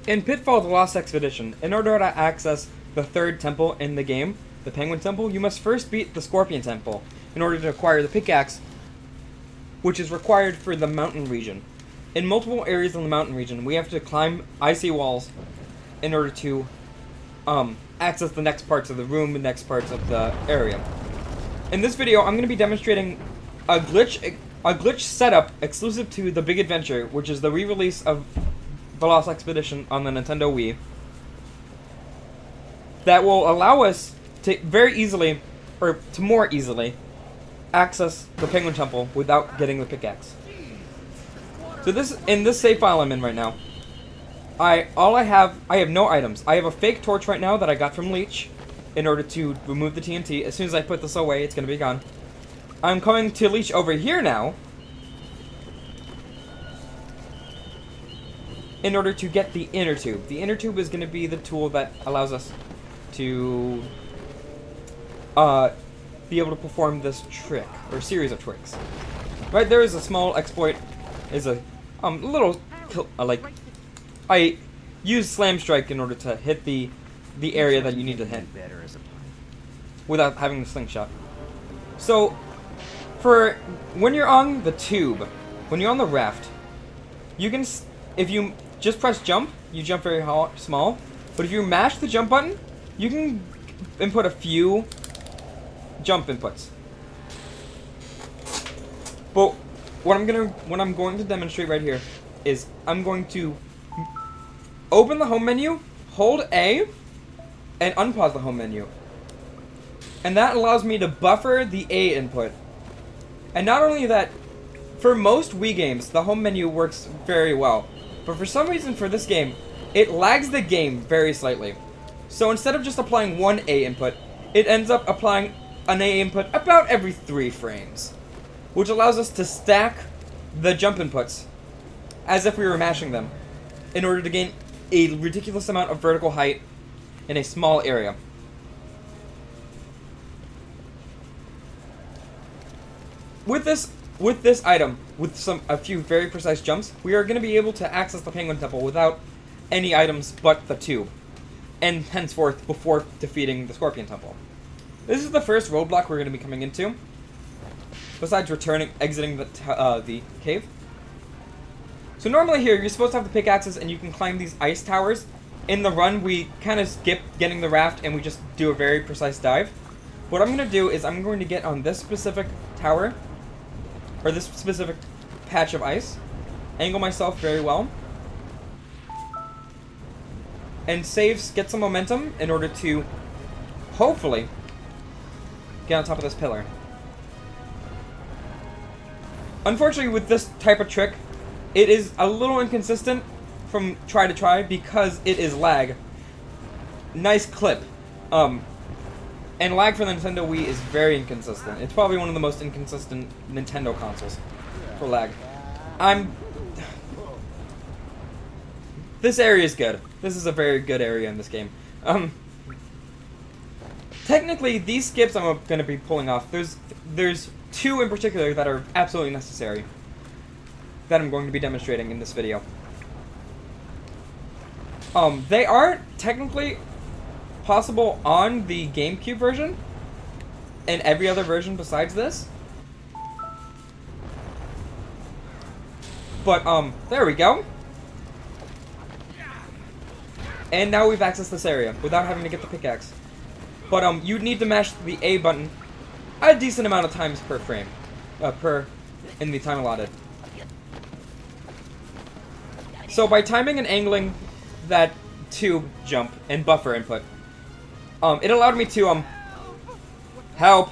In Pitfall: The Lost Expedition, in order to access the third temple in the game, the Penguin Temple, you must first beat the Scorpion Temple in order to acquire the pickaxe, which is required for the mountain region. In multiple areas in the mountain region, we have to climb icy walls in order to access the next parts of the room, the next parts of the area. In this video, I'm going to be demonstrating a glitch setup exclusive to The Big Adventure, which is the re-release of The Lost Expedition on the Nintendo Wii, that will allow us to very easily, or to more easily, access the Penguin Temple without getting the pickaxe. So in this save file I'm in right now, I have no items. I have a fake torch right now that I got from Leech in order to remove the TNT. As soon as I put this away, it's going to be gone. I'm coming to Leech over here now in order to get the inner tube. The inner tube is going to be the tool that allows us to be able to perform this trick, or series of tricks. Right there is a small exploit, is a little, like, I use Slam Strike in order to hit the area that you need to hit without having the slingshot. So, for when you're on the tube, when you're on the raft, you can, if you just press jump, you jump very small. But if you mash the jump button, you can input a few jump inputs. But what I'm going to demonstrate right here is I'm going to open the home menu, hold A, and unpause the home menu. And that allows me to buffer the A input. And not only that, for most Wii games, the home menu works very well. But for some reason for this game, it lags the game very slightly. So instead of just applying one A input, it ends up applying an A input about every 3 frames. Which allows us to stack the jump inputs as if we were mashing them in order to gain a ridiculous amount of vertical height in a small area. With this item, with a few very precise jumps, we are going to be able to access the Penguin Temple without any items but the tube, and henceforth before defeating the Scorpion Temple. This is the first roadblock we're going to be coming into, besides exiting the cave. So normally here, you're supposed to have the pickaxes and you can climb these ice towers. In the run, we kind of skip getting the raft and we just do a very precise dive. What I'm going to do is I'm going to get on this specific tower, or this specific patch of ice, angle myself very well, and get some momentum in order to, hopefully, get on top of this pillar. Unfortunately, with this type of trick, it is a little inconsistent from try to try because it is lag. Nice clip. And lag for the Nintendo Wii is very inconsistent. It's probably one of the most inconsistent Nintendo consoles for lag. This area is good. This is a very good area in this game. Technically, these skips I'm going to be pulling off. There's 2 in particular that are absolutely necessary that I'm going to be demonstrating in this video. They are technically possible on the GameCube version and every other version besides this. But, there we go. And now we've accessed this area without having to get the pickaxe. But, you'd need to mash the A button a decent amount of times per frame. In the time allotted. So by timing and angling that tube jump and buffer input, it allowed me to, help.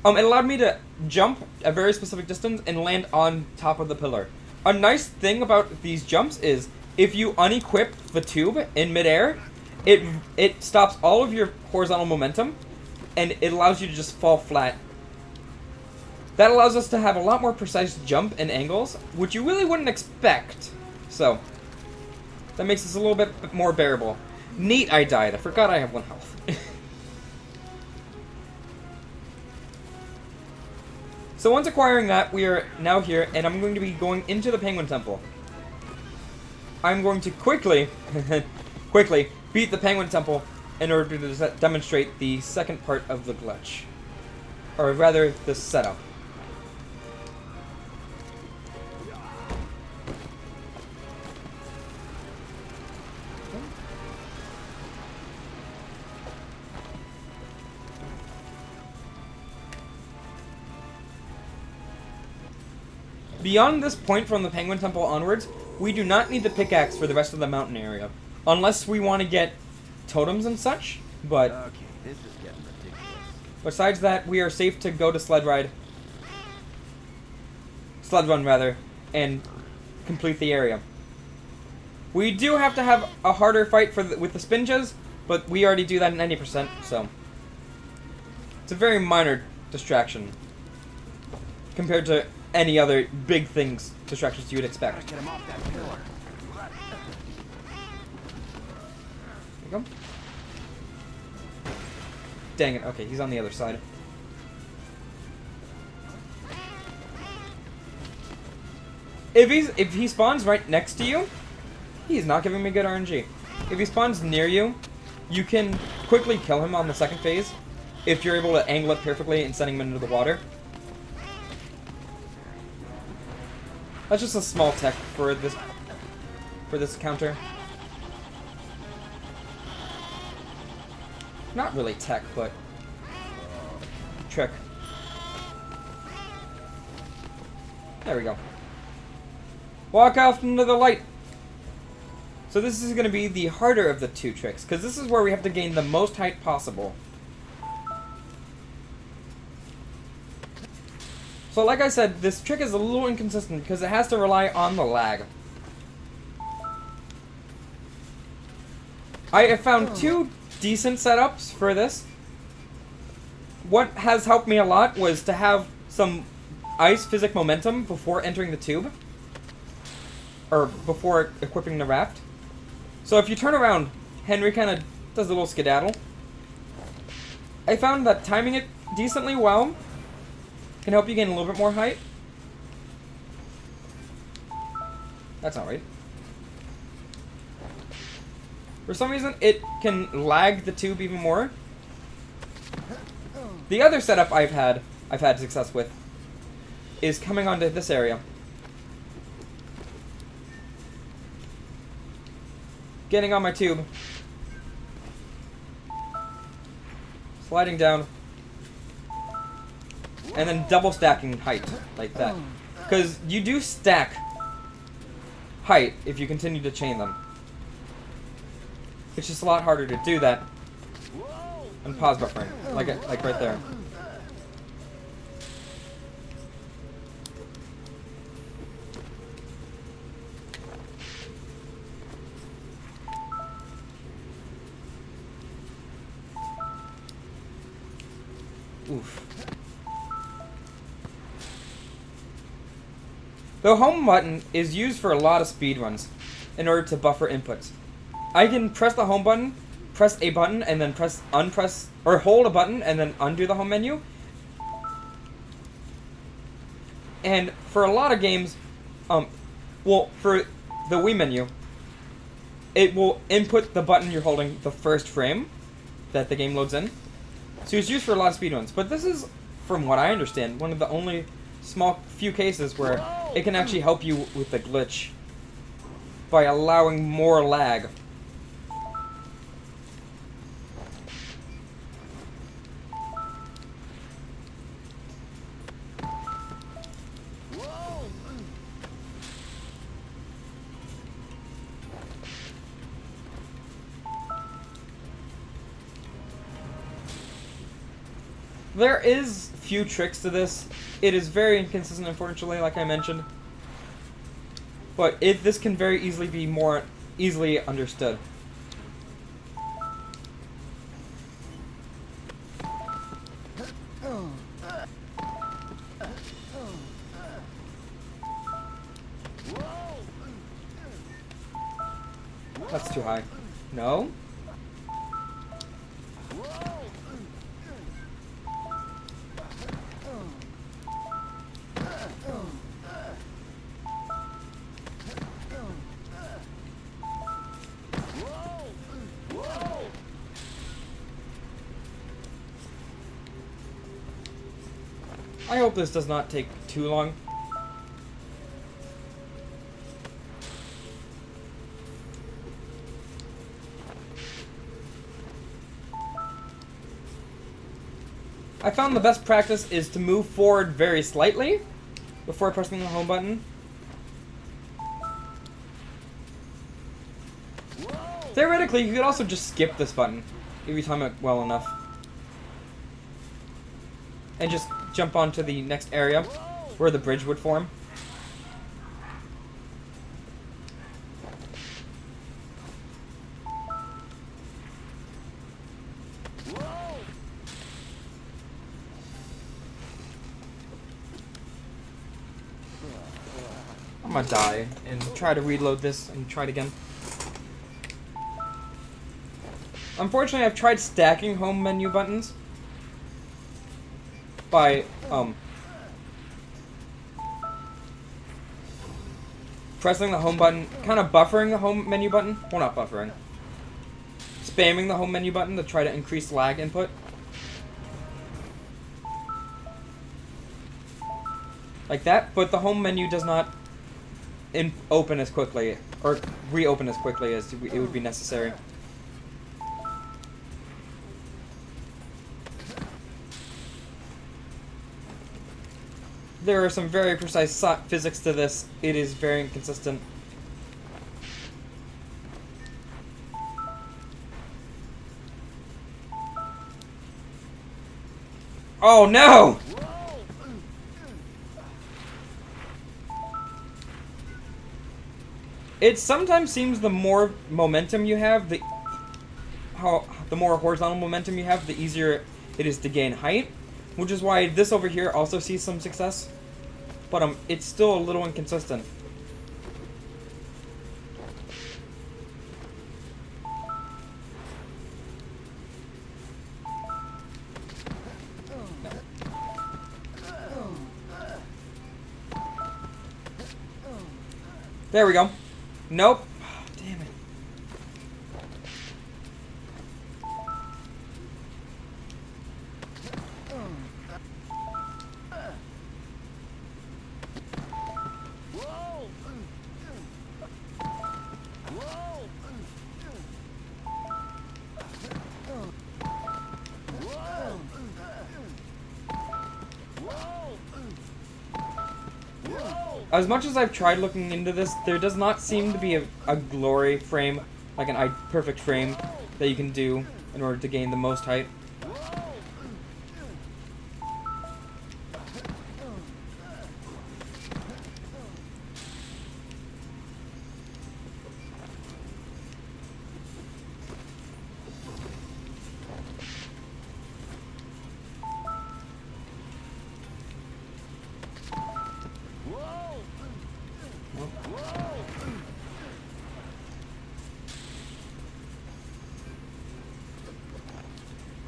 It allowed me to jump a very specific distance and land on top of the pillar. A nice thing about these jumps is if you unequip the tube in midair, it stops all of your horizontal momentum and it allows you to just fall flat. That allows us to have a lot more precise jump and angles, which you really wouldn't expect. So, that makes this a little bit more bearable. Neat, I died. I forgot I have 1 health. So once acquiring that, we are now here, and I'm going to be going into the Penguin Temple. I'm going to quickly, quickly beat the Penguin Temple in order to demonstrate the second part of the glitch. Or rather, the setup. Beyond this point from the Penguin Temple onwards, we do not need the pickaxe for the rest of the mountain area. Unless we want to get totems and such, but Okay, this is getting ridiculous. besides that, we are safe to go to Sled Run rather, and complete the area. We do have to have a harder fight with the Spinjas, but we already do that at 90%, so it's a very minor distraction compared to any other big distractions you would expect. Get him off that pillar. There you go. Dang it, okay, he's on the other side. If he spawns right next to you, he's not giving me good RNG. If he spawns near you, you can quickly kill him on the second phase if you're able to angle it perfectly and sending him into the water. That's just a small tech for this counter. Not really tech, but trick. There we go. Walk off into the light. So this is going to be the harder of the two tricks, because this is where we have to gain the most height possible. So like I said, this trick is a little inconsistent because it has to rely on the lag. I have found two decent setups for this. What has helped me a lot was to have some ice physic momentum before entering the tube. Or before equipping the raft. So if you turn around, Henry kind of does a little skedaddle. I found that timing it decently well can help you gain a little bit more height. That's not right. For some reason, it can lag the tube even more. The other setup I've had success with is coming onto this area. Getting on my tube. Sliding down. And then double stacking height, like that. Because you do stack height if you continue to chain them. It's just a lot harder to do that. And pause buffering, like right there. Oof. The home button is used for a lot of speedruns in order to buffer inputs. I can press the home button, press a button, and then or hold a button and then undo the home menu. And for a lot of games, well, for the Wii menu, it will input the button you're holding the first frame that the game loads in. So it's used for a lot of speedruns. But this is, from what I understand, one of the only few cases where it can actually help you with the glitch by allowing more lag. There is few tricks to this. It is very inconsistent, unfortunately, like I mentioned. But this can very easily be more easily understood. That's too high. No? I hope this does not take too long. I found the best practice is to move forward very slightly before pressing the home button. Theoretically, you could also just skip this button if you time it well enough. And just jump onto the next area where the bridge would form. I'm gonna die and try to reload this and try it again. Unfortunately, I've tried stacking home menu buttons by pressing the home button, kind of buffering the home menu button. Well, not buffering. Spamming the home menu button to try to increase lag input. Like that, but the home menu does not open as quickly, or reopen as quickly as it would be necessary. There are some very precise physics to this. It is very inconsistent. Oh no! It sometimes seems the more momentum you have, the more horizontal momentum you have, the easier it is to gain height, which is why this over here also sees some success, but it's still a little inconsistent. There we go. Nope. Oh, damn it. As much as I've tried looking into this, there does not seem to be a glory frame, like an perfect frame, that you can do in order to gain the most height.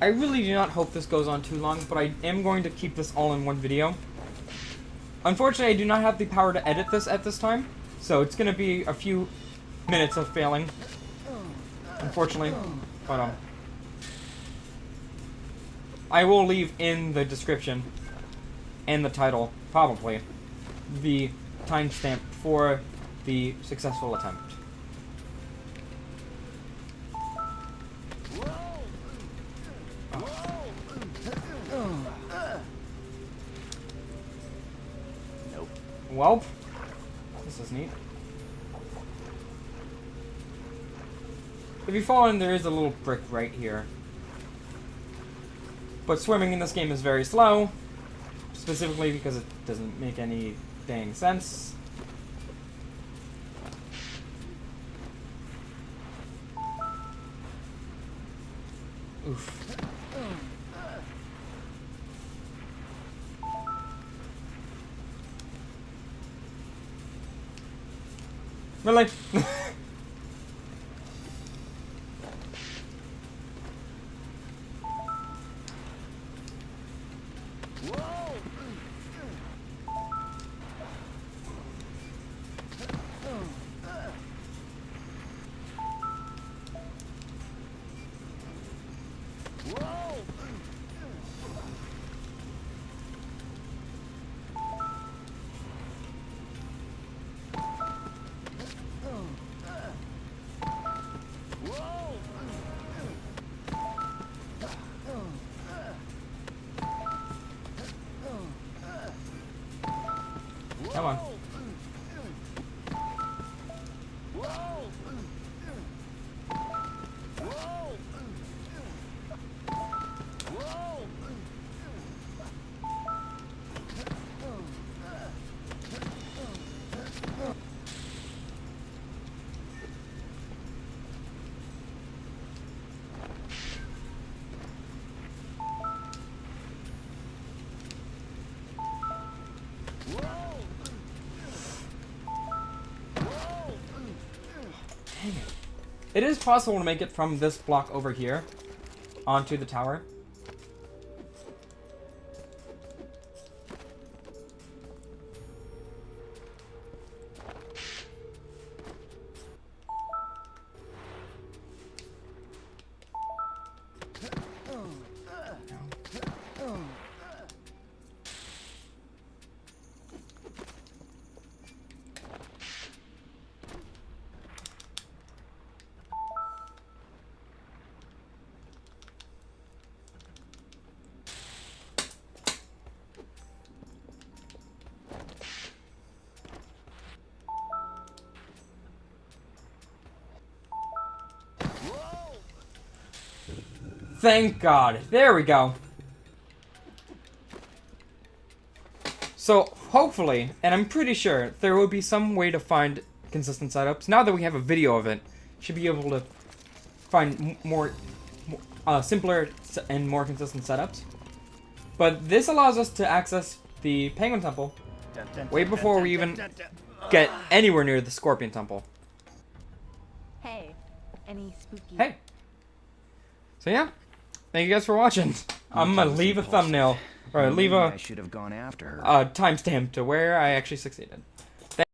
I really do not hope this goes on too long, but I am going to keep this all in one video. Unfortunately, I do not have the power to edit this at this time, so it's going to be a few minutes of failing, unfortunately, but I will leave in the description and the title, probably, the timestamp for the successful attempt. Well, this is neat. If you fall in, there is a little brick right here. But swimming in this game is very slow, specifically because it doesn't make any dang sense. Oof. Really? It is possible to make it from this block over here onto the tower. Thank God. There we go. So, hopefully, and I'm pretty sure, there will be some way to find consistent setups. Now that we have a video of it, should be able to find more simpler and more consistent setups. But this allows us to access the Penguin Temple way before we even get anywhere near the Scorpion Temple. Hey, any spooky? Hey. So yeah, thank you guys for watching. I'm gonna leave a thumbnail, or leave I a should have gone after her. timestamp to where I actually succeeded.